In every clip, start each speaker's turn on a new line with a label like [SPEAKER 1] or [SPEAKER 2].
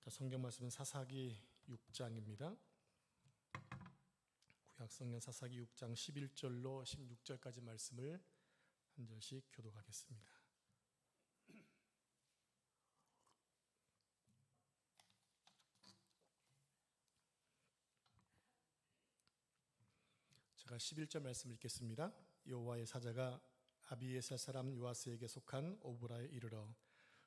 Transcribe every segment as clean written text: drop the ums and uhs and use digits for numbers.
[SPEAKER 1] 성경 말씀은 사사기 6장입니다. 구약 성경 사사기 6장 11절로 16절까지 말씀을 한 절씩 교독하겠습니다. 제가 11절 말씀을 읽겠습니다. 여호와의 사자가 아비에셀 사람 요아스에게 속한 오브라에 이르러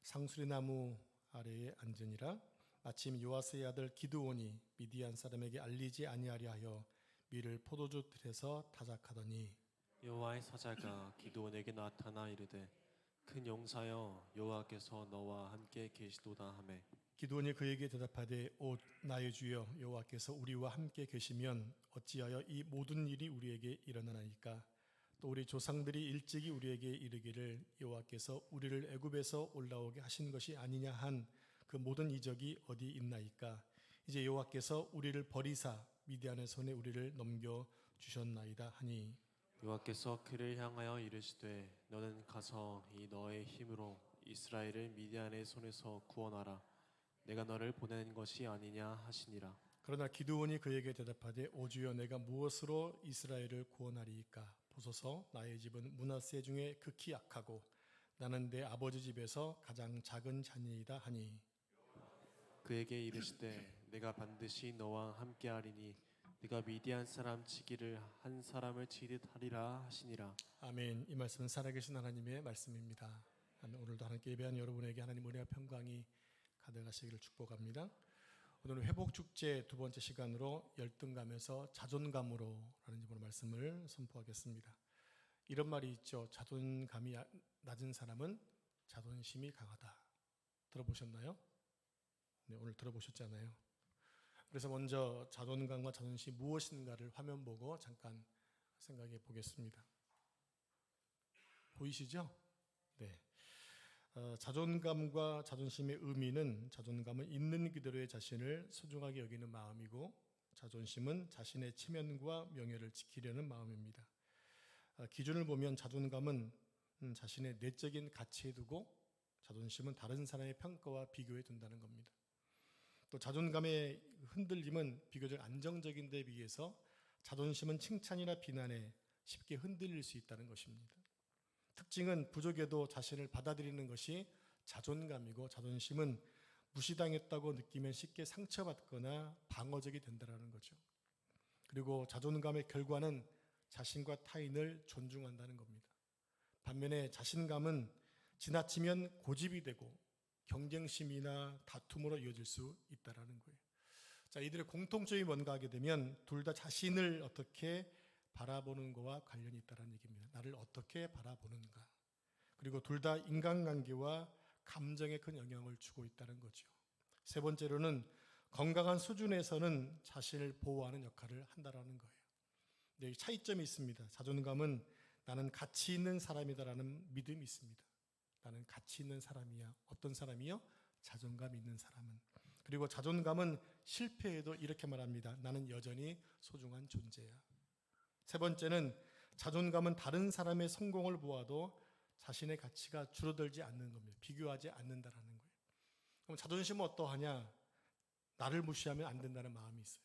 [SPEAKER 1] 상수리나무 아래에 앉으니라. 마침 요아스의 아들 기드온이 미디안 사람에게 알리지 아니하려 하여 밀을 포도주 틀에서 타작하더니
[SPEAKER 2] 여호와의 사자가 기드온에게 나타나 이르되 큰 용사여 여호와께서 너와 함께 계시도다 하매
[SPEAKER 1] 기드온이 그에게 대답하되 오 나의 주여 여호와께서 우리와 함께 계시면 어찌하여 이 모든 일이 우리에게 일어나나이까. 또 우리 조상들이 일찍이 우리에게 이르기를 여호와께서 우리를 애굽에서 올라오게 하신 것이 아니냐 한 그 모든 이적이 어디 있나이까. 이제 여호와께서 우리를 버리사 미디안의 손에 우리를 넘겨 주셨나이다 하니
[SPEAKER 2] 여호와께서 그를 향하여 이르시되 너는 가서 이 너의 힘으로 이스라엘을 미디안의 손에서 구원하라. 내가 너를 보낸 것이 아니냐 하시니라.
[SPEAKER 1] 그러나 기드온이 그에게 대답하되 오 주여 내가 무엇으로 이스라엘을 구원하리이까. 보소서 나의 집은 므낫세 중에 극히 약하고 나는 내 아버지 집에서 가장 작은 자니이다 하니
[SPEAKER 2] 그에게 이르시되 내가 반드시 너와 함께하리니 네가 미디안 사람 치기를 한 사람을 치듯 하리라 하시니라.
[SPEAKER 1] 아멘. 이 말씀은 살아계신 하나님의 말씀입니다. 아멘. 오늘도 하나님께 예배한 여러분에게 하나님 은혜와 평강이 가득하시기를 축복합니다. 오늘은 회복축제 두 번째 시간으로 열등감에서 자존감으로 라는 제목으로 말씀을 선포하겠습니다. 이런 말이 있죠. 자존감이 낮은 사람은 자존심이 강하다. 들어보셨나요? 네, 오늘 들어보셨잖아요. 그래서 먼저 자존감과 자존심이 무엇인가를 화면 보고 잠깐 생각해 보겠습니다. 보이시죠? 네. 자존감과 자존심의 의미는 자존감은 있는 그대로의 자신을 소중하게 여기는 마음이고 자존심은 자신의 체면과 명예를 지키려는 마음입니다. 기준을 보면 자존감은 자신의 내적인 가치에 두고 자존심은 다른 사람의 평가와 비교에 둔다는 겁니다. 또 자존감의 흔들림은 비교적 안정적인 데 비해서 자존심은 칭찬이나 비난에 쉽게 흔들릴 수 있다는 것입니다. 특징은 부족해도 자신을 받아들이는 것이 자존감이고 자존심은 무시당했다고 느끼면 쉽게 상처받거나 방어적이 된다는 거죠. 그리고 자존감의 결과는 자신과 타인을 존중한다는 겁니다. 반면에 자신감은 지나치면 고집이 되고 경쟁심이나 다툼으로 이어질 수 있다는 거예요. 자, 이들의 공통점이 뭔가 하게 되면 둘 다 자신을 어떻게 바라보는 것과 관련이 있다는 얘기입니다. 나를 어떻게 바라보는가. 그리고 둘 다 인간관계와 감정에 큰 영향을 주고 있다는 거죠. 세 번째로는 건강한 수준에서는 자신을 보호하는 역할을 한다는 거예요. 근데 차이점이 있습니다. 자존감은 나는 가치 있는 사람이다라는 믿음이 있습니다. 나는 가치 있는 사람이야. 어떤 사람이요? 자존감 있는 사람은. 그리고 자존감은 실패해도 이렇게 말합니다. 나는 여전히 소중한 존재야. 세 번째는 자존감은 다른 사람의 성공을 보아도 자신의 가치가 줄어들지 않는 겁니다. 비교하지 않는다라는 거예요. 그럼 자존심은 어떠하냐? 나를 무시하면 안 된다는 마음이 있어요.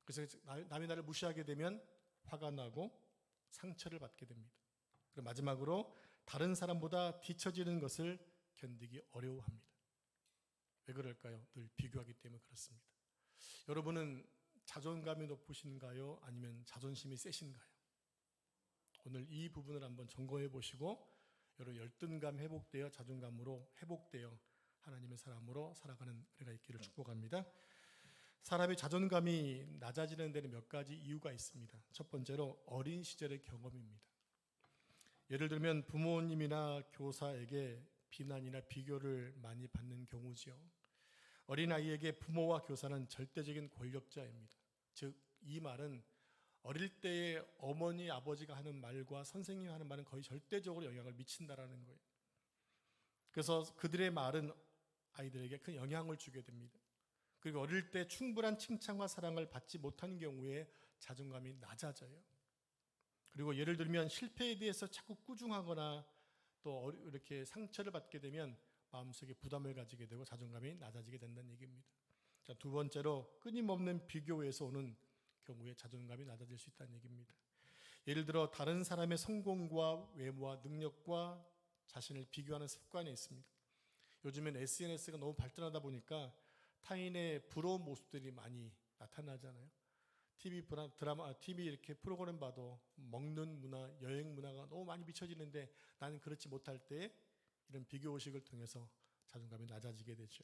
[SPEAKER 1] 그래서 남이 나를 무시하게 되면 화가 나고 상처를 받게 됩니다. 그리고 마지막으로 다른 사람보다 뒤처지는 것을 견디기 어려워합니다. 왜 그럴까요? 늘 비교하기 때문에 그렇습니다. 여러분은 자존감이 높으신가요? 아니면 자존심이 세신가요? 오늘 이 부분을 한번 점검해 보시고 여러분 열등감 회복되어 자존감으로 회복되어 하나님의 사람으로 살아가는 은혜가 있기를 축복합니다. 사람의 자존감이 낮아지는 데는 몇 가지 이유가 있습니다. 첫 번째로 어린 시절의 경험입니다. 예를 들면 부모님이나 교사에게 비난이나 비교를 많이 받는 경우지요. 어린아이에게 부모와 교사는 절대적인 권력자입니다. 즉, 이 말은 어릴 때에 어머니, 아버지가 하는 말과 선생님이 하는 말은 거의 절대적으로 영향을 미친다라는 거예요. 그래서 그들의 말은 아이들에게 큰 영향을 주게 됩니다. 그리고 어릴 때 충분한 칭찬과 사랑을 받지 못하는 경우에 자존감이 낮아져요. 그리고 예를 들면 실패에 대해서 자꾸 꾸중하거나 또 이렇게 상처를 받게 되면 마음속에 부담을 가지게 되고 자존감이 낮아지게 된다는 얘기입니다. 자, 두 번째로 끊임없는 비교에서 오는 경우에 자존감이 낮아질 수 있다는 얘기입니다. 예를 들어 다른 사람의 성공과 외모와 능력과 자신을 비교하는 습관이 있습니다. 요즘엔 SNS가 너무 발전하다 보니까 타인의 부러운 모습들이 많이 나타나잖아요. TV 이렇게 프로그램 봐도 먹는 문화, 여행 문화가 너무 많이 비춰지는데 나는 그렇지 못할 때 이런 비교의식을 통해서 자존감이 낮아지게 되죠.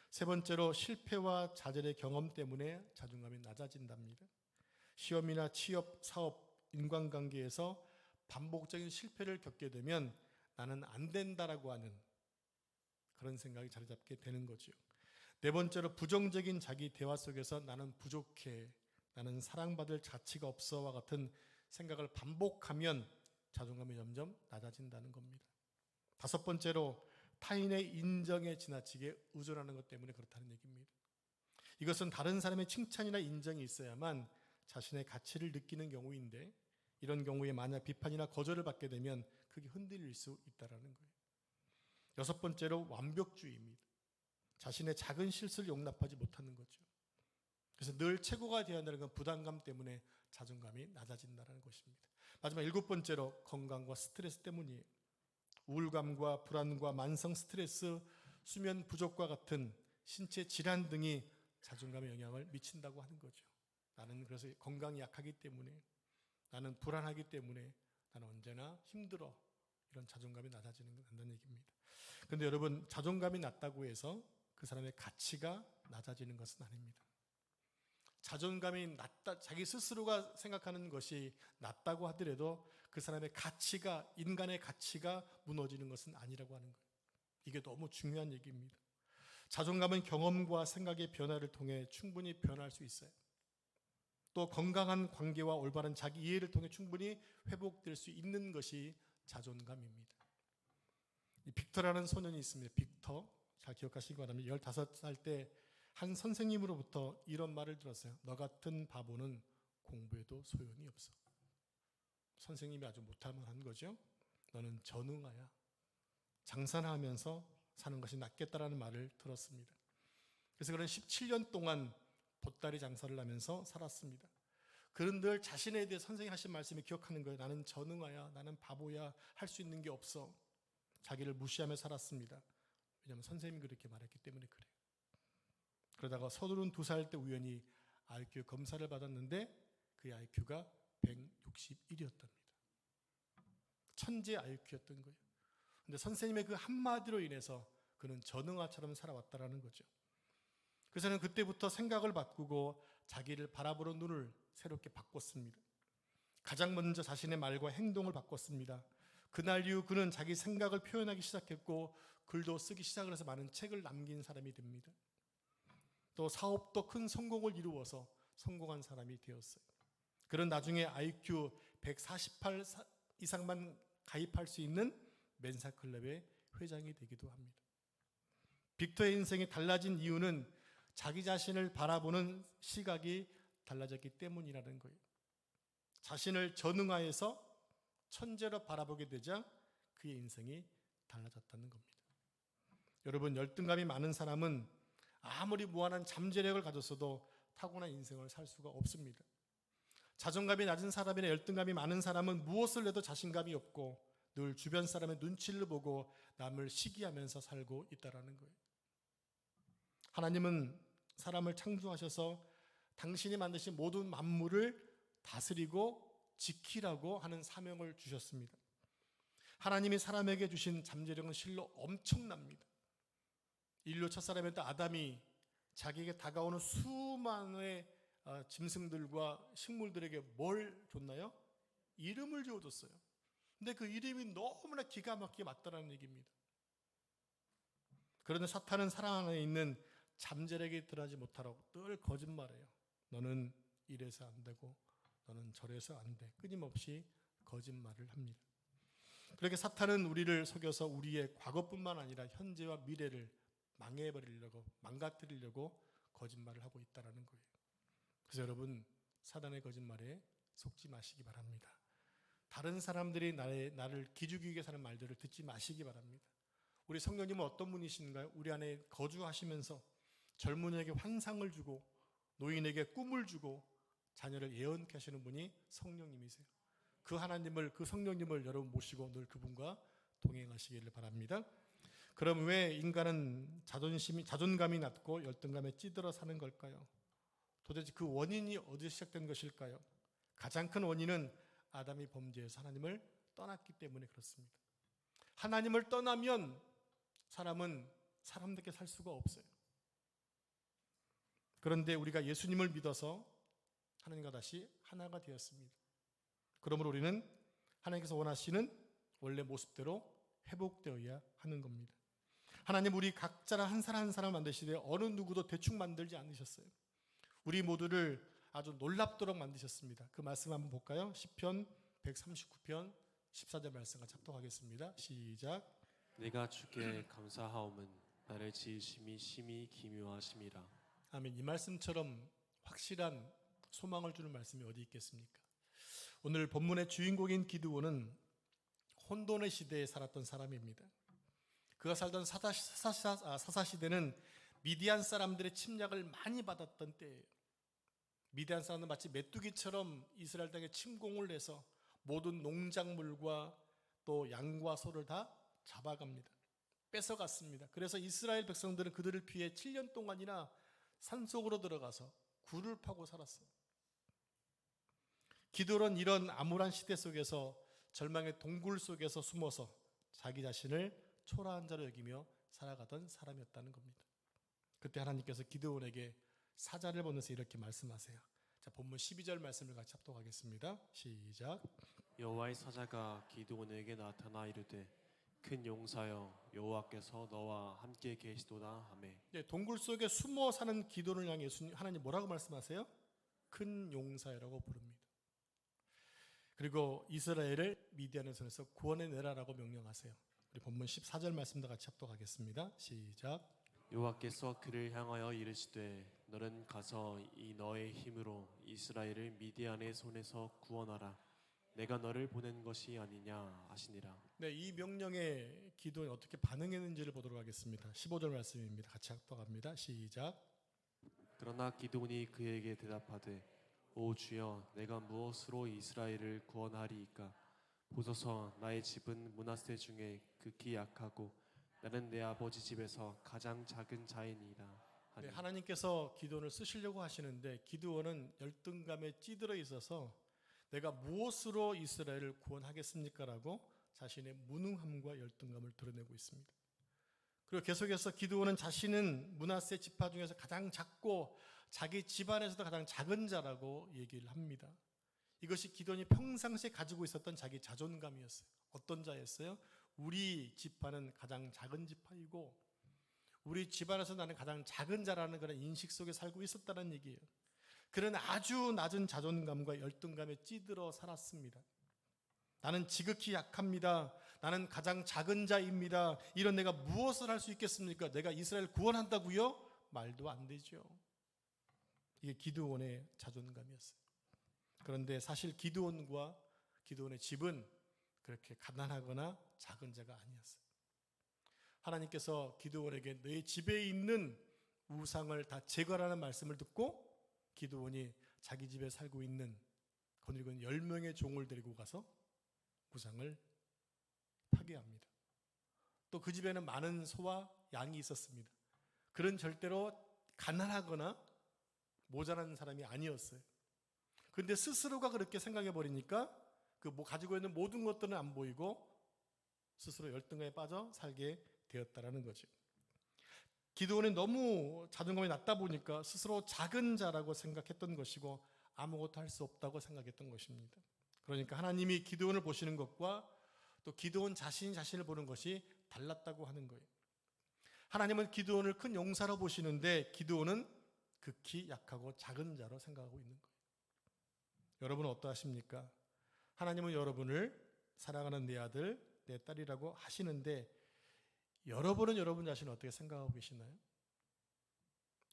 [SPEAKER 1] 세 번째로 실패와 좌절의 경험 때문에 자존감이 낮아진답니다. 시험이나 취업, 사업, 인간관계에서 반복적인 실패를 겪게 되면 나는 안 된다라고 하는 그런 생각이 자리 잡게 되는 거죠. 네 번째로 부정적인 자기 대화 속에서 나는 부족해, 나는 사랑받을 가치가 없어와 같은 생각을 반복하면 자존감이 점점 낮아진다는 겁니다. 다섯 번째로 타인의 인정에 지나치게 의존하는 것 때문에 그렇다는 얘기입니다. 이것은 다른 사람의 칭찬이나 인정이 있어야만 자신의 가치를 느끼는 경우인데 이런 경우에 만약 비판이나 거절을 받게 되면 그게 흔들릴 수 있다는 거예요. 여섯 번째로 완벽주의입니다. 자신의 작은 실수를 용납하지 못하는 거죠. 그래서 늘 최고가 되어야 한다는 건 부담감 때문에 자존감이 낮아진다는 것입니다. 마지막 일곱 번째로 건강과 스트레스 때문이에요. 우울감과 불안과 만성 스트레스, 수면 부족과 같은 신체 질환 등이 자존감에 영향을 미친다고 하는 거죠. 나는 그래서 건강이 약하기 때문에, 나는 불안하기 때문에, 나는 언제나 힘들어. 이런 자존감이 낮아지는 얘기입니다. 그런데 여러분, 자존감이 낮다고 해서 그 사람의 가치가 낮아지는 것은 아닙니다. 자존감이 낮다, 자기 스스로가 생각하는 것이 낮다고 하더라도 그 사람의 가치가, 인간의 가치가 무너지는 것은 아니라고 하는 거예요. 이게 너무 중요한 얘기입니다. 자존감은 경험과 생각의 변화를 통해 충분히 변할 수 있어요. 또 건강한 관계와 올바른 자기 이해를 통해 충분히 회복될 수 있는 것이 자존감입니다. 이 빅터라는 소년이 있습니다. 빅터, 잘 기억하시기 바랍니다. 15살 때 한 선생님으로부터 이런 말을 들었어요. 너 같은 바보는 공부해도 소용이 없어. 선생님이 아주 못할만한 거죠. 너는 전응하야. 장사나 하면서 사는 것이 낫겠다라는 말을 들었습니다. 그래서 그런 17년 동안 보따리 장사를 하면서 살았습니다. 그런 늘 자신에 대해 선생님이 하신 말씀을 기억하는 거예요. 나는 전응하야, 나는 바보야, 할 수 있는 게 없어. 자기를 무시하며 살았습니다. 왜냐하면 선생님이 그렇게 말했기 때문에 그래요. 그러다가 32살 때 우연히 IQ 검사를 받았는데 그 IQ가 161이었답니다. 천재 IQ였던 거예요. 근데 선생님의 그 한마디로 인해서 그는 전응아처럼 살아왔다라는 거죠. 그래서 그때부터 생각을 바꾸고 자기를 바라보는 눈을 새롭게 바꿨습니다. 가장 먼저 자신의 말과 행동을 바꿨습니다. 그날 이후 그는 자기 생각을 표현하기 시작했고 글도 쓰기 시작을 해서 많은 책을 남긴 사람이 됩니다. 또 사업도 큰 성공을 이루어서 성공한 사람이 되었어요. 그런 나중에 IQ 148 이상만 가입할 수 있는 멘사클럽의 회장이 되기도 합니다. 빅터의 인생이 달라진 이유는 자기 자신을 바라보는 시각이 달라졌기 때문이라는 거예요. 자신을 전응하여서 천재로 바라보게 되자 그의 인생이 달라졌다는 겁니다. 여러분, 열등감이 많은 사람은 아무리 무한한 잠재력을 가졌어도 타고난 인생을 살 수가 없습니다. 자존감이 낮은 사람이나 열등감이 많은 사람은 무엇을 해도 자신감이 없고 늘 주변 사람의 눈치를 보고 남을 시기하면서 살고 있다는 거예요. 하나님은 사람을 창조하셔서 당신이 만드신 모든 만물을 다스리고 지키라고 하는 사명을 주셨습니다. 하나님이 사람에게 주신 잠재력은 실로 엄청납니다. 인류 첫사람이었던 아담이 자기에게 다가오는 수많은 짐승들과 식물들에게 뭘 줬나요? 이름을 지어줬어요. 근데 그 이름이 너무나 기가 막히게 맞다라는 얘기입니다. 그런데 사탄은 사람 안에 있는 잠재력에 들어가지 못하라고 늘 거짓말해요. 너는 이래서 안 되고 너는 저래서 안 돼. 끊임없이 거짓말을 합니다. 그렇게 사탄은 우리를 속여서 우리의 과거뿐만 아니라 현재와 미래를 망해버리려고, 망가뜨리려고 거짓말을 하고 있다는 거예요. 그래서 여러분, 사단의 거짓말에 속지 마시기 바랍니다. 다른 사람들이 나를 기죽이게 사는 말들을 듣지 마시기 바랍니다. 우리 성령님은 어떤 분이신가요? 우리 안에 거주하시면서 젊은이에게 환상을 주고 노인에게 꿈을 주고 자녀를 예언케 하시는 분이 성령님이세요. 그 하나님을, 그 성령님을 여러분 모시고 늘 그분과 동행하시기를 바랍니다. 그럼 왜 인간은 자존감이 낮고 열등감에 찌들어 사는 걸까요? 도대체 그 원인이 어디서 시작된 것일까요? 가장 큰 원인은 아담이 범죄해서 하나님을 떠났기 때문에 그렇습니다. 하나님을 떠나면 사람은 사람답게 살 수가 없어요. 그런데 우리가 예수님을 믿어서 하나님과 다시 하나가 되었습니다. 그러므로 우리는 하나님께서 원하시는 원래 모습대로 회복되어야 하는 겁니다. 하나님 우리 각자를 한 사람 한 사람 만드시되 어느 누구도 대충 만들지 않으셨어요. 우리 모두를 아주 놀랍도록 만드셨습니다. 그 말씀 한번 볼까요? 시편 139편 14절 말씀 같이 합독하겠습니다. 시작.
[SPEAKER 2] 내가 주께 감사하옴은 나를 지으심이 심히 기묘하심이라.
[SPEAKER 1] 아멘. 이 말씀처럼 확실한 소망을 주는 말씀이 어디 있겠습니까? 오늘 본문의 주인공인 기드온은 혼돈의 시대에 살았던 사람입니다. 그가 살던 사사 시대는 미디안 사람들의 침략을 많이 받았던 때예요. 미디안 사람은 마치 메뚜기처럼 이스라엘 땅에 침공을 해서 모든 농작물과 또 양과 소를 다 잡아갑니다. 뺏어갔습니다. 그래서 이스라엘 백성들은 그들을 피해 7년 동안이나 산속으로 들어가서 굴을 파고 살았어요. 기드온은 이런 암울한 시대 속에서 절망의 동굴 속에서 숨어서 자기 자신을 초라한 자로 여기며 살아가던 사람이었다는 겁니다. 그때 하나님께서 기드온에게 사자를 보내서 이렇게 말씀하세요. 자, 본문 12절 말씀을 같이 합독하겠습니다. 시작.
[SPEAKER 2] 여호와의 사자가 기드온에게 나타나 이르되 큰 용사여 여호와께서 너와 함께 계시도다 하매.
[SPEAKER 1] 네, 동굴 속에 숨어 사는 기드온을 향해 하나님 뭐라고 말씀하세요? 큰 용사여라고 부릅니다. 그리고 이스라엘을 미디안의 손에서 구원해내라라고 명령하세요. 우리 본문 14절 말씀도 같이 합독하겠습니다. 시작.
[SPEAKER 2] 여호와께서 그를 향하여 이르시되 너는 가서 이 너의 힘으로 이스라엘을 미디안의 손에서 구원하라. 내가 너를 보낸 것이 아니냐 하시니라.
[SPEAKER 1] 네, 이 명령에 기도에 어떻게 반응했는지를 보도록 하겠습니다. 15절 말씀입니다. 같이 합독합니다. 시작.
[SPEAKER 2] 그러나 기드온이 그에게 대답하되 오 주여 내가 무엇으로 이스라엘을 구원하리이까? 보소서 나의 집은 므낫세 중에 극히 약하고 나는 내 아버지 집에서 가장 작은 자이니이다 하니.
[SPEAKER 1] 네, 하나님께서 기드온을 쓰시려고 하시는데 기드온은 열등감에 찌들어 있어서 내가 무엇으로 이스라엘을 구원하겠습니까? 라고 자신의 무능함과 열등감을 드러내고 있습니다. 그리고 계속해서 기드온은 자신은 므낫세 지파 중에서 가장 작고 자기 집안에서도 가장 작은 자라고 얘기를 합니다. 이것이 기드온이 평상시에 가지고 있었던 자기 자존감이었어요. 어떤 자였어요? 우리 지파는 가장 작은 지파이고 우리 집안에서 나는 가장 작은 자라는 그런 인식 속에 살고 있었다는 얘기예요. 그는 아주 낮은 자존감과 열등감에 찌들어 살았습니다. 나는 지극히 약합니다. 나는 가장 작은 자입니다. 이런 내가 무엇을 할 수 있겠습니까? 내가 이스라엘 구원한다고요? 말도 안 되죠. 이게 기드온의 자존감이었어요. 그런데 사실 기드온과 기드온의 집은 그렇게 가난하거나 작은 자가 아니었어요. 하나님께서 기드온에게 너의 집에 있는 우상을 다 제거하라는 말씀을 듣고 기드온이 자기 집에 살고 있는 거느리고 10명의 종을 데리고 가서 우상을 파괴합니다. 또 그 집에는 많은 소와 양이 있었습니다. 그런 절대로 가난하거나 모자란 사람이 아니었어요. 그런데 스스로가 그렇게 생각해 버리니까 그 가지고 있는 모든 것들은 안 보이고 스스로 열등감에 빠져 살게 되었다라는 거죠. 기드온이 너무 자존감이 낮다 보니까 스스로 작은 자라고 생각했던 것이고 아무것도 할 수 없다고 생각했던 것입니다. 그러니까 하나님이 기드온을 보시는 것과 또 기드온 자신을 보는 것이 달랐다고 하는 거예요. 하나님은 기드온을 큰 용사로 보시는데 기드온은 극히 약하고 작은 자로 생각하고 있는 거예요. 여러분은 어떠하십니까? 하나님은 여러분을 사랑하는 내 아들, 내 딸이라고 하시는데 여러분은 여러분 자신을 어떻게 생각하고 계시나요?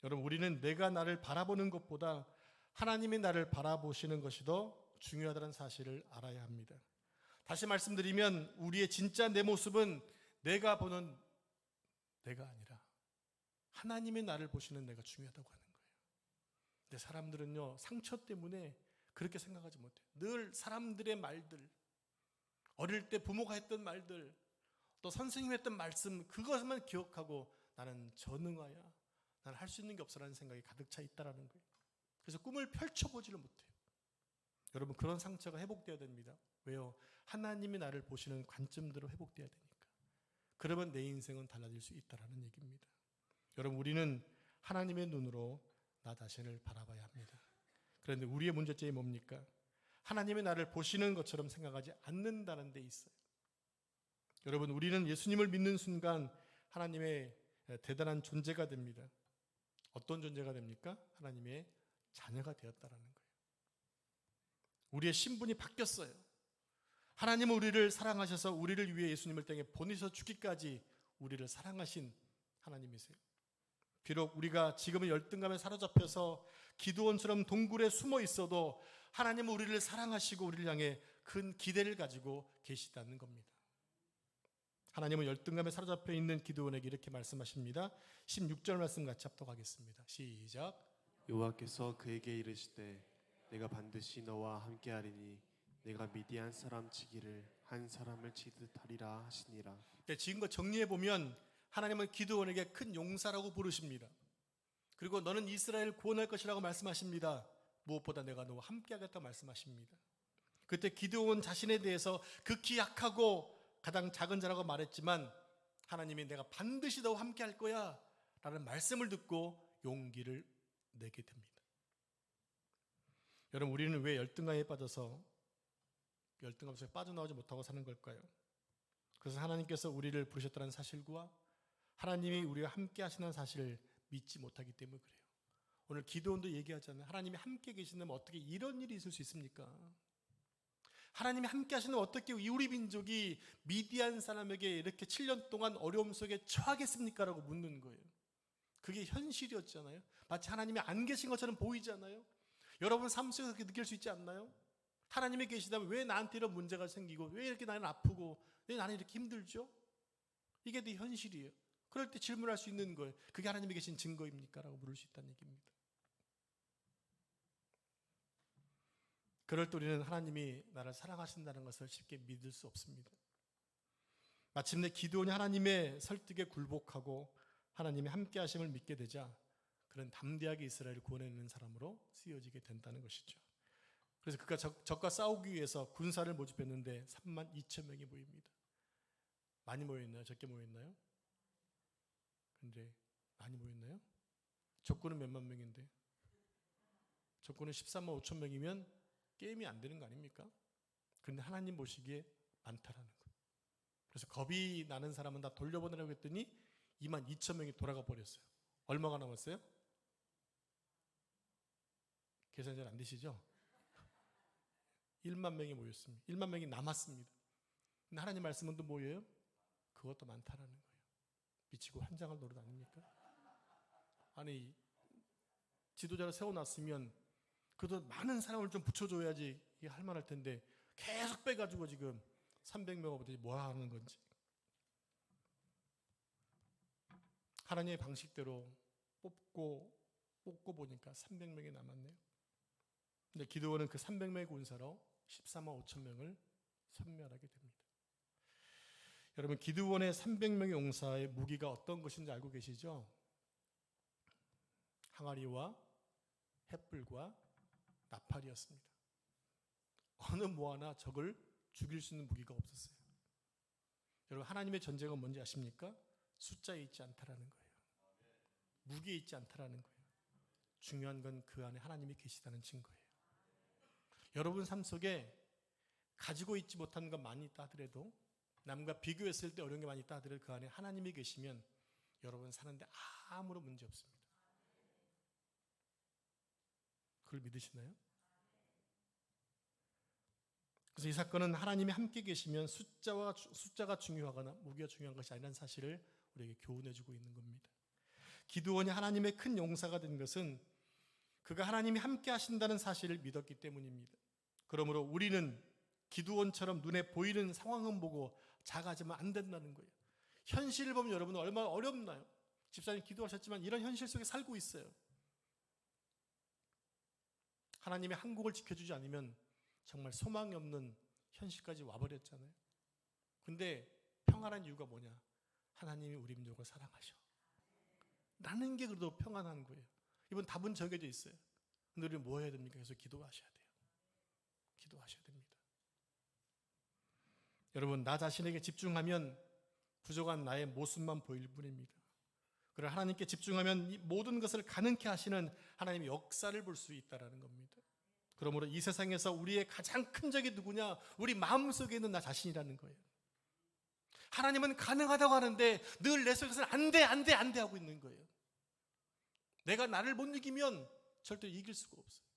[SPEAKER 1] 여러분, 우리는 내가 나를 바라보는 것보다 하나님이 나를 바라보시는 것이 더 중요하다는 사실을 알아야 합니다. 다시 말씀드리면 우리의 진짜 내 모습은 내가 보는 내가 아니라 하나님의 나를 보시는 내가 중요하다고 하는 거예요. 근데 사람들은요, 상처 때문에 그렇게 생각하지 못해요. 늘 사람들의 말들, 어릴 때 부모가 했던 말들, 또 선생님이 했던 말씀, 그것만 기억하고 나는 전능하야, 나는 할 수 있는 게 없어라는 생각이 가득 차 있다라는 거예요. 그래서 꿈을 펼쳐보지를 못해요. 여러분, 그런 상처가 회복되어야 됩니다. 왜요? 하나님이 나를 보시는 관점대로 회복되어야 되니까. 그러면 내 인생은 달라질 수 있다라는 얘기입니다. 여러분, 우리는 하나님의 눈으로 나 자신을 바라봐야 합니다. 그런데 우리의 문제점이 뭡니까? 하나님의 나를 보시는 것처럼 생각하지 않는다는 데 있어요. 여러분, 우리는 예수님을 믿는 순간 하나님의 대단한 존재가 됩니다. 어떤 존재가 됩니까? 하나님의 자녀가 되었다라는 거예요. 우리의 신분이 바뀌었어요. 하나님은 우리를 사랑하셔서 우리를 위해 예수님을 땅에 보내셔서 죽기까지 우리를 사랑하신 하나님이세요. 비록 우리가 지금은 열등감에 사로잡혀서 기드온처럼 동굴에 숨어 있어도 하나님은 우리를 사랑하시고 우리를 향해 큰 기대를 가지고 계시다는 겁니다. 하나님은 열등감에 사로잡혀 있는 기드온에게 이렇게 말씀하십니다. 16절 말씀 같이 합독하겠습니다. 시작.
[SPEAKER 2] 여호와께서 그에게 이르시되 내가 반드시 너와 함께하리니 내가 미디안 사람 치기를 한 사람을 치듯 하리라 하시니라.
[SPEAKER 1] 네, 지금껏 정리해 보면 하나님은 기드온에게 큰 용사라고 부르십니다. 그리고 너는 이스라엘을 구원할 것이라고 말씀하십니다. 무엇보다 내가 너와 함께하겠다고 말씀하십니다. 그때 기드온 자신에 대해서 극히 약하고 가장 작은 자라고 말했지만 하나님이 내가 반드시 너와 함께할 거야 라는 말씀을 듣고 용기를 내게 됩니다. 여러분, 우리는 왜 열등감에 빠져서 열등감 속에 빠져나오지 못하고 사는 걸까요? 그래서 하나님께서 우리를 부르셨다는 사실과 하나님이 우리와 함께 하시는 사실을 믿지 못하기 때문에 그래요. 오늘 기도원도 얘기하잖아요. 하나님이 함께 계시다면 어떻게 이런 일이 있을 수 있습니까? 하나님이 함께 하시는 어떻게 우리 민족이 미디안 사람에게 이렇게 7년 동안 어려움 속에 처하겠습니까? 라고 묻는 거예요. 그게 현실이었잖아요. 마치 하나님이 안 계신 것처럼 보이잖아요. 여러분 삶 속에서 그렇게 느낄 수 있지 않나요? 하나님이 계시다면 왜 나한테 이런 문제가 생기고 왜 이렇게 나는 아프고 왜 나는 이렇게 힘들죠? 이게 네 현실이에요. 그럴 때 질문할 수 있는 거예요. 그게 하나님이 계신 증거입니까? 라고 물을 수 있다는 얘기입니다. 그럴 때 우리는 하나님이 나를 사랑하신다는 것을 쉽게 믿을 수 없습니다. 마침내 기드온이 하나님의 설득에 굴복하고 하나님의 함께 하심을 믿게 되자 그는 담대하게 이스라엘을 구원해내는 사람으로 쓰여지게 된다는 것이죠. 그래서 그가 적과 싸우기 위해서 군사를 모집했는데 3만 2천 명이 모입니다. 많이 모였나요? 적게 모였나요? 근데 많이 모였나요? 적군은 몇만 명인데 적군은 13만 5천 명이면 게임이 안 되는 거 아닙니까? 그런데 하나님 보시기에 많다라는 거예요. 그래서 겁이 나는 사람은 다 돌려보내라고 했더니 2만 2천 명이 돌아가 버렸어요. 얼마가 남았어요? 계산이 잘 안 되시죠? 1만 명이 모였습니다. 1만 명이 남았습니다. 근데 하나님 말씀은 또 뭐예요? 그것도 많다라는 거예요. 미치고 환장할 노릇 아닙니까? 아니, 지도자를 세워놨으면 그래도 많은 사람을 좀 붙여줘야지 이게 할만할 텐데 계속 빼가지고 지금 300명을 보더니 뭐 하는 건지. 하나님의 방식대로 뽑고 보니까 300명이 남았네요. 근데 기드온은 그 300명의 군사로 14만 5천 명을 섬멸하게 됩니다. 여러분, 기드온의 300명의 용사의 무기가 어떤 것인지 알고 계시죠? 항아리와 횃불과 나팔이었습니다. 어느 뭐 하나 적을 죽일 수 있는 무기가 없었어요. 여러분, 하나님의 전쟁은 뭔지 아십니까? 숫자에 있지 않다라는 거예요. 무기에 있지 않다라는 거예요. 중요한 건 그 안에 하나님이 계시다는 증거예요. 여러분 삶 속에 가지고 있지 못한 것 많이 있다 하더라도 남과 비교했을 때 어려운 게 많이 있다 하더라도 그 안에 하나님이 계시면 여러분 사는데 아무런 문제 없습니다. 그걸 믿으시나요? 그래서 이 사건은 하나님이 함께 계시면 숫자가 중요하거나 무기가 중요한 것이 아니라는 사실을 우리에게 교훈해주고 있는 겁니다. 기드온이 하나님의 큰 용사가 된 것은 그가 하나님이 함께 하신다는 사실을 믿었기 때문입니다. 그러므로 우리는 기드온처럼 눈에 보이는 상황은 보고 작아지면 안 된다는 거예요. 현실을 보면 여러분은 얼마나 어렵나요? 집사님 기도하셨지만 이런 현실 속에 살고 있어요. 하나님의 한국을 지켜주지 않으면 정말 소망이 없는 현실까지 와버렸잖아요. 근데 평안한 이유가 뭐냐? 하나님이 우리 민족을 사랑하셔 라는 게 그래도 평안한 거예요. 이번 답은 정해져 있어요. 근데 우리는 뭐 해야 됩니까? 계속 기도하셔야 돼요. 기도하셔야 됩니다. 여러분, 나 자신에게 집중하면 부족한 나의 모습만 보일 뿐입니다. 그러나 하나님께 집중하면 이 모든 것을 가능케 하시는 하나님의 역사를 볼 수 있다는 겁니다. 그러므로 이 세상에서 우리의 가장 큰 적이 누구냐? 우리 마음속에 있는 나 자신이라는 거예요. 하나님은 가능하다고 하는데 늘 내 속에서는 안 돼 하고 있는 거예요. 내가 나를 못 이기면 절대 이길 수가 없어요.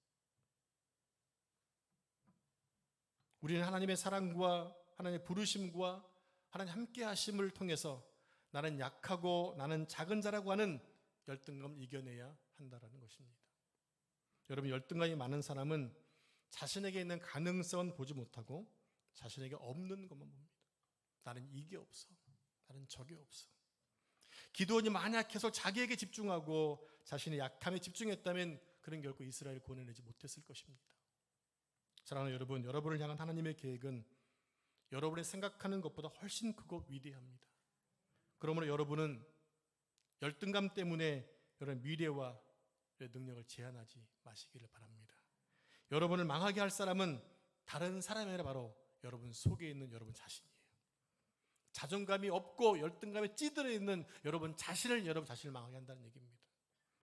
[SPEAKER 1] 우리는 하나님의 사랑과 하나님의 부르심과 하나님 함께 하심을 통해서 나는 약하고 나는 작은 자라고 하는 열등감을 이겨내야 한다는 것입니다. 여러분, 열등감이 많은 사람은 자신에게 있는 가능성은 보지 못하고 자신에게 없는 것만 봅니다. 나는 이게 없어. 나는 저게 없어. 기드온이 만약 계속 자기에게 집중하고 자신의 약함에 집중했다면 그런 결코 이스라엘을 구원해내지 못했을 것입니다. 사랑하는 여러분, 여러분을 향한 하나님의 계획은 여러분이 생각하는 것보다 훨씬 크고 위대합니다. 그러므로 여러분은 열등감 때문에 여러분 미래와 능력을 제한하지 마시기를 바랍니다. 여러분을 망하게 할 사람은 다른 사람이 아니라 바로 여러분 속에 있는 여러분 자신이에요. 자존감이 없고 열등감에 찌들어 있는 여러분 자신을 망하게 한다는 얘기입니다.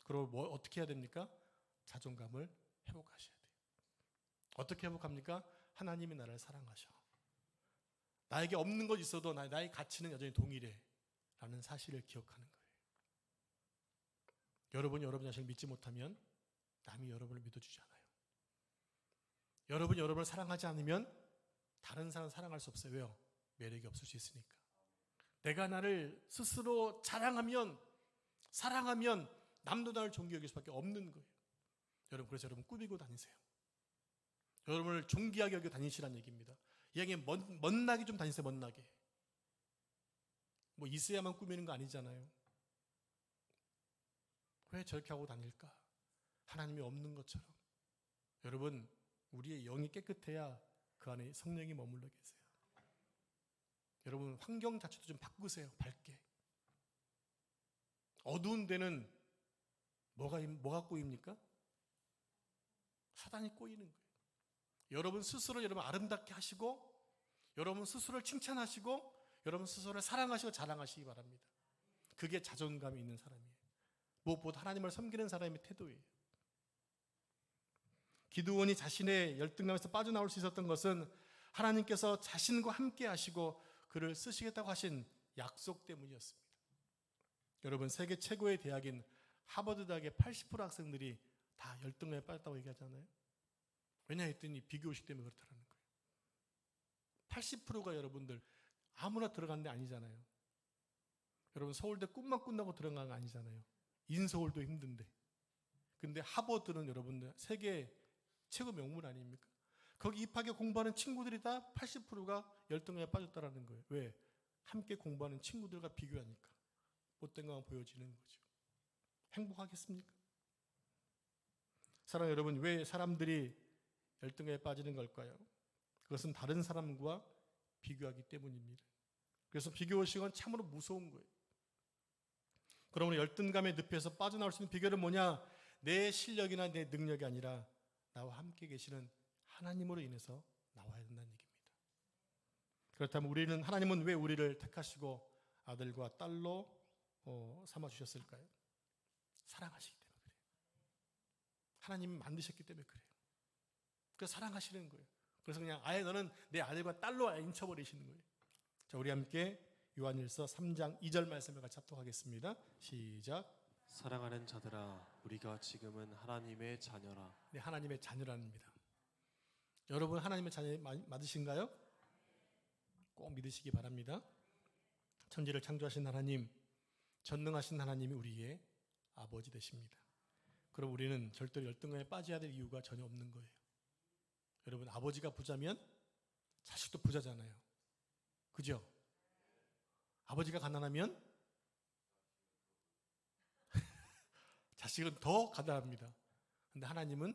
[SPEAKER 1] 그럼 어떻게 해야 됩니까? 자존감을 회복하셔야 돼요. 어떻게 회복합니까? 하나님이 나를 사랑하셔. 나에게 없는 것 있어도 나의 가치는 여전히 동일해 라는 사실을 기억하는 거예요. 여러분이 여러분 자신을 믿지 못하면 남이 여러분을 믿어주지 않아요. 여러분이 여러분을 사랑하지 않으면 다른 사람을 사랑할 수 없어요. 왜요? 매력이 없을 수 있으니까. 내가 나를 스스로 자랑하면, 사랑하면 남도 나를 존귀 여길 수밖에 없는 거예요. 여러분, 그래서 여러분 꾸미고 다니세요. 여러분을 존귀하게 여겨 다니시라는 얘기입니다. 이야기 멋나게 좀 다니세요. 멋나게. 뭐 있어야만 꾸미는 거 아니잖아요. 왜 저렇게 하고 다닐까? 하나님이 없는 것처럼. 여러분, 우리의 영이 깨끗해야 그 안에 성령이 머물러 계세요. 여러분, 환경 자체도 좀 바꾸세요. 밝게. 어두운 데는 뭐가 꼬입니까? 사단이 꼬이는 거예요. 여러분 스스로 여러분 아름답게 하시고, 여러분 스스로를 칭찬하시고, 여러분 스스로를 사랑하시고 자랑하시기 바랍니다. 그게 자존감이 있는 사람이에요. 무엇보다 하나님을 섬기는 사람의 태도예요. 기드온이 자신의 열등감에서 빠져나올 수 있었던 것은 하나님께서 자신과 함께 하시고 그를 쓰시겠다고 하신 약속 때문이었습니다. 여러분, 세계 최고의 대학인 하버드 대학의 80% 학생들이 다 열등감에 빠졌다고 얘기하잖아요. 왜냐 했더니 비교의식 때문에 그렇다는 거예요. 80%가 여러분들 아무나 들어간 데 아니잖아요. 여러분, 서울대 꿈만 꾼다고 들어간 거 아니잖아요. 인서울도 힘든데. 근데 하버드는 여러분들 세계 최고 명문 아닙니까? 거기 입학해 공부하는 친구들이 다 80%가 열등감에 빠졌다라는 거예요. 왜? 함께 공부하는 친구들과 비교하니까 못된 것만 보여지는 거죠. 행복하겠습니까? 사랑하는 여러분, 왜 사람들이 열등감에 빠지는 걸까요? 그것은 다른 사람과 비교하기 때문입니다. 그래서 비교의식은 참으로 무서운 거예요. 그러므로 열등감의 늪에서 빠져나올 수 있는 비결은 뭐냐? 내 실력이나 내 능력이 아니라 나와 함께 계시는 하나님으로 인해서 나와야 된다는 얘기입니다. 그렇다면 하나님은 왜 우리를 택하시고 아들과 딸로 삼아주셨을까요? 사랑하시기 때문에 그래요. 하나님이 만드셨기 때문에 그래요. 그래서 사랑하시는 거예요. 그래서 그냥 아예 너는 내 아들과 딸로 인쳐버리시는 거예요. 자, 우리 함께 요한일서 3장 2절 말씀을 같이 합독하겠습니다. 시작.
[SPEAKER 2] 사랑하는 자들아, 우리가 지금은 하나님의 자녀라.
[SPEAKER 1] 네, 하나님의 자녀랍니다. 여러분, 하나님의 자녀 맞으신가요? 꼭 믿으시기 바랍니다. 천지를 창조하신 하나님, 전능하신 하나님이 우리의 아버지 되십니다. 그럼 우리는 절대로 열등감에 빠져야 될 이유가 전혀 없는 거예요. 여러분, 아버지가 부자면 자식도 부자잖아요. 그죠? 아버지가 가난하면 자식은 더 가난합니다. 근데 하나님은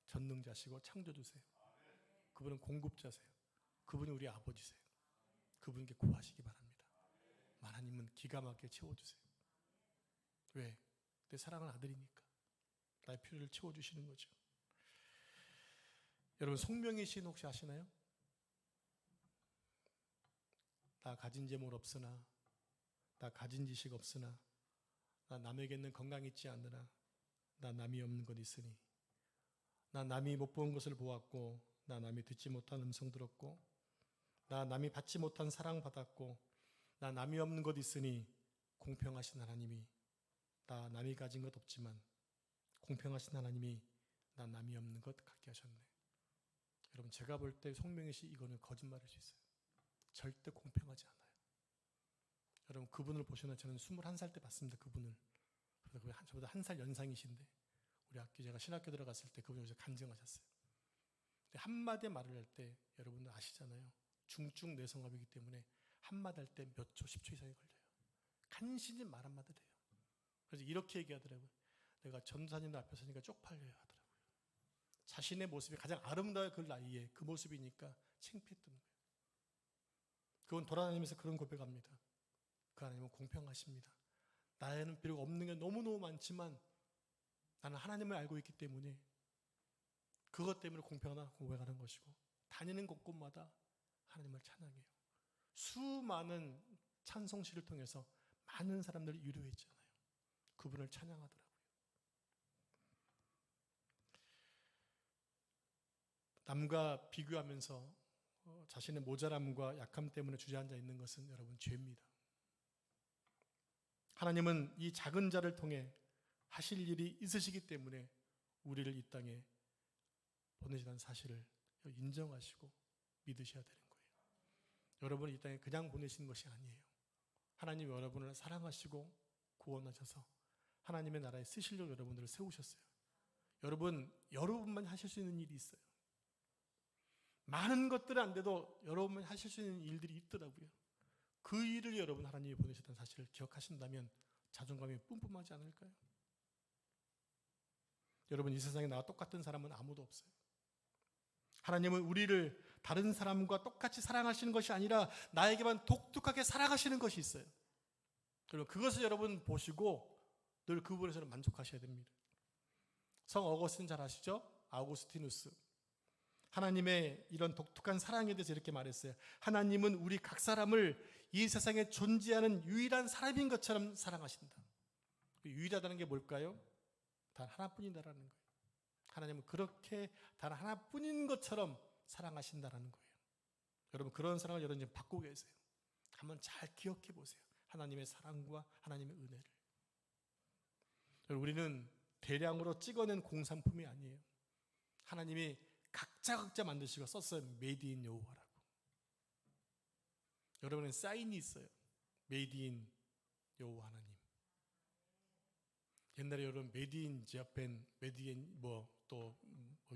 [SPEAKER 1] 전능자시고 창조주세요. 그분은 공급자세요. 그분이 우리 아버지세요. 그분께 구하시기 바랍니다. 하나님은 기가 막히게 채워주세요. 왜? 내 사랑하는 아들이니까. 나의 필요를 채워주시는 거죠. 여러분, 송명희 시인 혹시 아시나요? 나 가진 재물 없으나, 나 가진 지식 없으나, 나 남에게는 건강 있지 않으나, 나 남이 없는 것 있으니, 나 남이 못 본 것을 보았고, 나 남이 듣지 못한 음성 들었고, 나 남이 받지 못한 사랑 받았고, 나 남이 없는 것 있으니 공평하신 하나님이, 나 남이 가진 것 없지만 공평하신 하나님이 나 남이 없는 것 갖게 하셨네. 여러분, 제가 볼 때 송명희 씨 이거는 거짓말일 수 있어요. 절대 공평하지 않아요. 여러분, 그분을 보시면 저는 21살 때 봤습니다. 그분을. 저보다 1살 연상이신데 우리 학교, 제가 신학교 들어갔을 때 그분이 여기서 간증하셨어요. 근데 한마디 말을 할 때 여러분들 아시잖아요. 중증 뇌성압이기 때문에 한마디 할 때 몇 초, 10초 이상이 걸려요. 간신히 말 한마디를 해요. 그래서 이렇게 얘기하더라고요. 내가 전사님들 앞에 서니까 쪽팔려요 하더라고요. 자신의 모습이 가장 아름다운 그 나이에 그 모습이니까 창피했던 거예요. 그건 돌아다니면서 그런 고백합니다. 그 하나님은 공평하십니다. 나에는 비록 없는 게 너무너무 많지만 나는 하나님을 알고 있기 때문에 그것 때문에 공평하다 고백하는 것이고, 다니는 곳곳마다 하나님을 찬양해요. 수많은 찬송시를 통해서 많은 사람들이 위로했잖아요. 그분을 찬양하더라고요. 남과 비교하면서 자신의 모자람과 약함 때문에 주저앉아 있는 것은 여러분 죄입니다. 하나님은 이 작은 자를 통해 하실 일이 있으시기 때문에 우리를 이 땅에 보내시다는 사실을 인정하시고 믿으셔야 되는 거예요. 여러분을 이 땅에 그냥 보내시는 것이 아니에요. 하나님이 여러분을 사랑하시고 구원하셔서 하나님의 나라에 쓰시려고 여러분들을 세우셨어요. 여러분만 하실 수 있는 일이 있어요. 많은 것들은 안 돼도 여러분만 하실 수 있는 일들이 있더라고요. 그 일을 여러분 하나님이 보내셨다는 사실을 기억하신다면 자존감이 뿜뿜하지 않을까요? 여러분, 이 세상에 나와 똑같은 사람은 아무도 없어요. 하나님은 우리를 다른 사람과 똑같이 사랑하시는 것이 아니라 나에게만 독특하게 사랑하시는 것이 있어요. 그리고 그것을 여러분 보시고 늘 그 부분에서는 만족하셔야 됩니다. 성 어거스틴 잘 아시죠? 아우구스티누스. 하나님의 이런 독특한 사랑에 대해서 이렇게 말했어요. 하나님은 우리 각 사람을 이 세상에 존재하는 유일한 사람인 것처럼 사랑하신다. 유일하다는 게 뭘까요? 단 하나뿐이다라는 거예요. 하나님은 그렇게 단 하나뿐인 것처럼 사랑하신다라는 거예요. 여러분, 그런 사랑을 여러분 지금 받고 계세요. 한번 잘 기억해 보세요. 하나님의 사랑과 하나님의 은혜를. 우리는 대량으로 찍어낸 공산품이 아니에요. 하나님이 각자 만드시고 썼어요. 메이드 인 여호와라고. 여러분의 사인이 있어요. 메이드 인 여호와 하나님. 옛날에 여러분 메이드 인 재팬, 메이드 인 또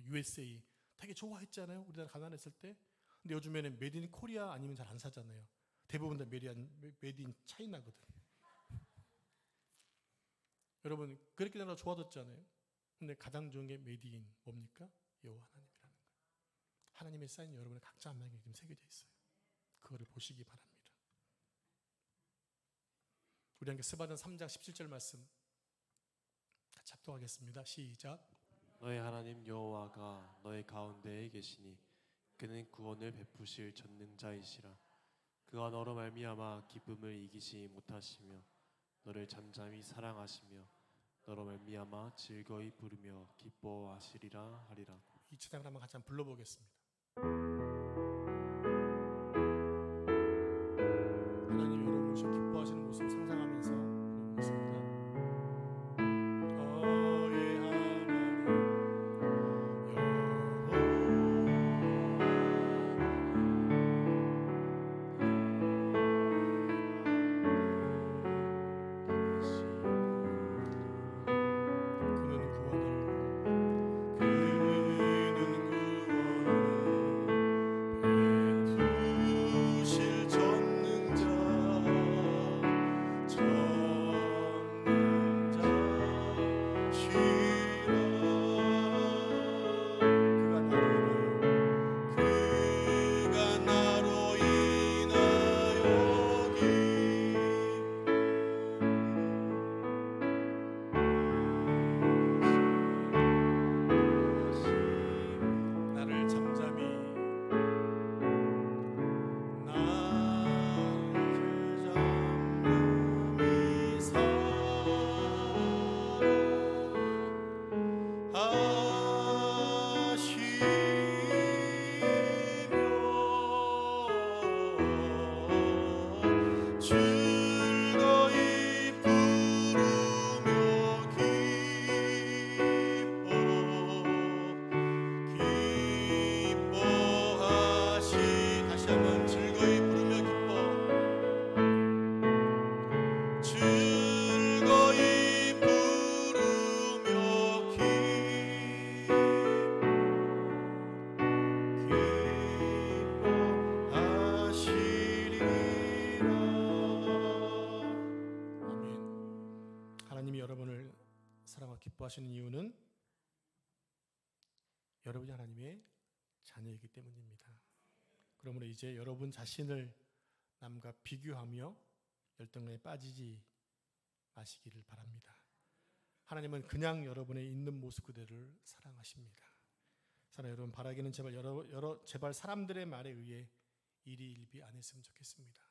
[SPEAKER 1] USA 되게 좋아했잖아요. 우리나라 가난했을 때. 근데 요즘에는 메이드 인 코리아 아니면 잘 안 사잖아요. 대부분 다 메이드 인 차이나거든. 여러분, 그렇게 나라 좋아졌잖아요. 근데 가장 좋은 게 메이드 인 뭡니까? 여호와 하나님이라는 거예요. 하나님의 사인이 여러분의 각자 한 명에게 지금 새겨져 있어요. 그거를 보시기 바랍니다. 우리 함께 스바단 3장 17절 말씀 같이 합독하겠습니다. 시작.
[SPEAKER 2] 너의 하나님 여호와가 너의 가운데에 계시니 그는 구원을 베푸실 전능자이시라. 그가 너로 말미암아 기쁨을 이기지 못하시며 너를 잠잠히 사랑하시며 너로 말미암아 즐거이 부르며 기뻐하시리라 하리라.
[SPEAKER 1] 이 찬양을 한번 같이 한번 불러보겠습니다. 하나님 여러분 오셔 기뻐하시는 모습을 상상하면서 부르겠습니다. 그가 나로 인하여 나를 잠잠히 즐거이 부르며 기뻐하시 다시 한번 즐거이 부르며 즐거이 부르며 기뻐하시리라. 아멘. 하나님이 여러분을 사랑하고 기뻐하시는 이유는 여러분이 하나님의 자녀이기 때문입니다. 그러므로 이제 여러분 자신을 남과 비교하며 열등감에 빠지지 마시기를 바랍니다. 하나님은 그냥 여러분의 있는 모습 그대로를 사랑하십니다. 사랑 여러분, 바라기는 제발 사람들의 말에 의해 일희일비 안 했으면 좋겠습니다.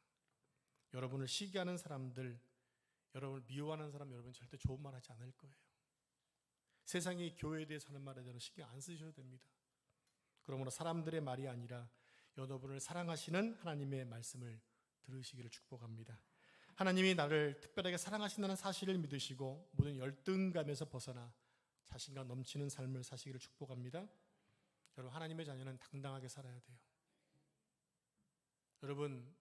[SPEAKER 1] 여러분을 시기하는 사람들, 여러분을 미워하는 사람, 여러분 절대 좋은 말 하지 않을 거예요. 세상이 교회에 대해서 하는 말에 대해서 신경 안 쓰셔도 됩니다. 그러므로 사람들의 말이 아니라 여러분을 사랑하시는 하나님의 말씀을 들으시기를 축복합니다. 하나님이 나를 특별하게 사랑하신다는 사실을 믿으시고 모든 열등감에서 벗어나 자신감 넘치는 삶을 사시기를 축복합니다. 여러분, 하나님의 자녀는 당당하게 살아야 돼요. 여러분,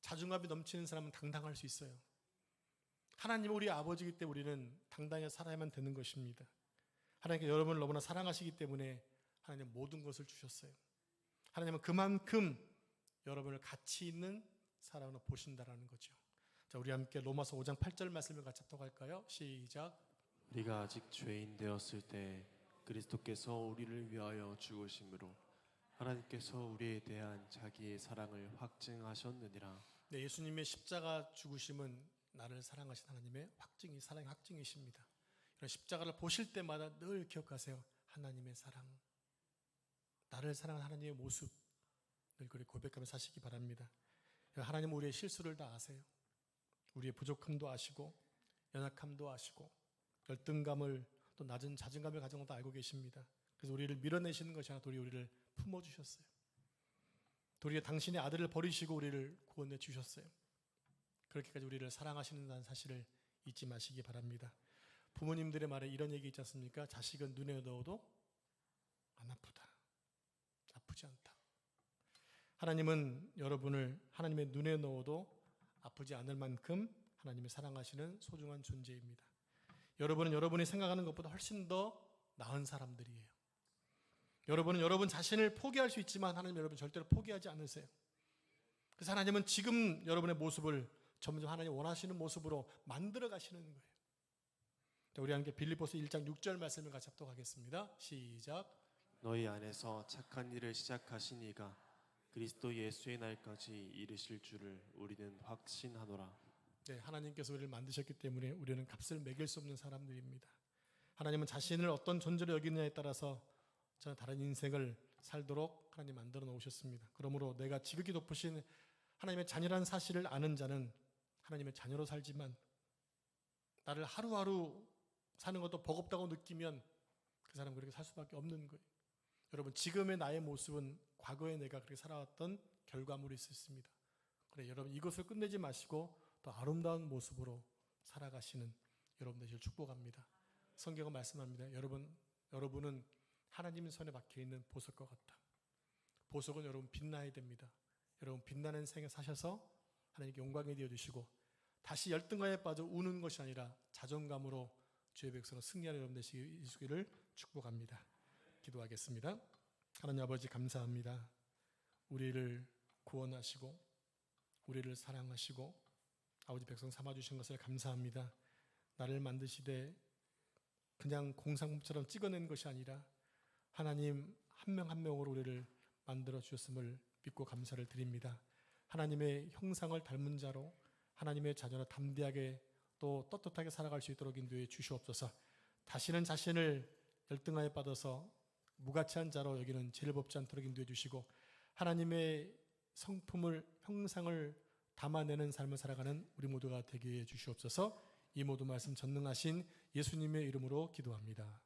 [SPEAKER 1] 자존감이 넘치는 사람은 당당할 수 있어요. 하나님은 우리 아버지이기 때문에 우리는 당당히 살아야만 되는 것입니다. 하나님께 여러분을 너무나 사랑하시기 때문에 하나님은 모든 것을 주셨어요. 하나님은 그만큼 여러분을 가치 있는 사람으로 보신다라는 거죠. 자, 우리 함께 로마서 5장 8절 말씀을 같이 합독할까요? 시작.
[SPEAKER 2] 우리가 아직 죄인 되었을 때 그리스도께서 우리를 위하여 죽으심으로 하나님께서 우리에 대한 자기의 사랑을 확증하셨느니라.
[SPEAKER 1] 네, 예수님의 십자가 죽으심은 나를 사랑하신 하나님의 확증이 사랑의 확증이십니다. 이런 십자가를 보실 때마다 늘 기억하세요. 하나님의 사랑, 나를 사랑하는 하나님의 모습 늘 그렇게 고백하며 사시기 바랍니다. 하나님은 우리의 실수를 다 아세요. 우리의 부족함도 아시고 연약함도 아시고 열등감을 또 낮은 자존감을 가진 것도 알고 계십니다. 그래서 우리를 밀어내시는 것이 아니라 도리어 우리를 품어주셨어요. 도리어 당신의 아들을 버리시고 우리를 구원해 주셨어요. 그렇게까지 우리를 사랑하시는 사실을 잊지 마시기 바랍니다. 부모님들의 말에 이런 얘기 있지 않습니까? 자식은 눈에 넣어도 안 아프다, 아프지 않다. 하나님은 여러분을 하나님의 눈에 넣어도 아프지 않을 만큼 하나님이 사랑하시는 소중한 존재입니다. 여러분은 여러분이 생각하는 것보다 훨씬 더 나은 사람들이에요. 여러분은 여러분 자신을 포기할 수 있지만 하나님 여러분 절대로 포기하지 않으세요. 그래서 하나님은 지금 여러분의 모습을 점점 하나님 원하시는 모습으로 만들어 가시는 거예요. 자, 우리 함께 빌립보서 1장 6절 말씀을 같이 합독하겠습니다. 시작.
[SPEAKER 2] 너희 안에서 착한 일을 시작하신 이가 그리스도 예수의 날까지 이르실 줄을 우리는 확신하노라.
[SPEAKER 1] 네, 하나님께서 우리를 만드셨기 때문에 우리는 값을 매길 수 없는 사람들입니다. 하나님은 자신을 어떤 존재로 여기느냐에 따라서 저는 다른 인생을 살도록 하나님 만들어 놓으셨습니다. 그러므로 내가 지극히 높으신 하나님의 자녀라는 사실을 아는 자는 하나님의 자녀로 살지만 나를 하루하루 사는 것도 버겁다고 느끼면 그 사람은 그렇게 살 수밖에 없는 거예요. 여러분, 지금의 나의 모습은 과거에 내가 그렇게 살아왔던 결과물일 수 있습니다. 그래, 여러분 이것을 끝내지 마시고 더 아름다운 모습으로 살아가시는 여러분 되시길 축복합니다. 성경은 말씀합니다. 여러분은 하나님의 손에 박혀있는 보석과 같다. 보석은 여러분 빛나야 됩니다. 여러분 빛나는 생에 사셔서 하나님께 영광이 되어주시고 다시 열등감에 빠져 우는 것이 아니라 자존감으로 주의 백성으로 승리하는 여러분 되시기를 축복합니다. 기도하겠습니다. 하나님 아버지 감사합니다. 우리를 구원하시고 우리를 사랑하시고 아버지 백성 삼아주신 것을 감사합니다. 나를 만드시되 그냥 공상품처럼 찍어낸 것이 아니라 하나님 한 명 한 명으로 우리를 만들어 주셨음을 믿고 감사를 드립니다. 하나님의 형상을 닮은 자로 하나님의 자녀로 담대하게 또 떳떳하게 살아갈 수 있도록 인도해 주시옵소서. 다시는 자신을 열등하게 받아서 무가치한 자로 여기는 죄를 범치 않도록 인도해 주시고 하나님의 성품을 형상을 담아내는 삶을 살아가는 우리 모두가 되게 해 주시옵소서. 이 모든 말씀 전능하신 예수님의 이름으로 기도합니다.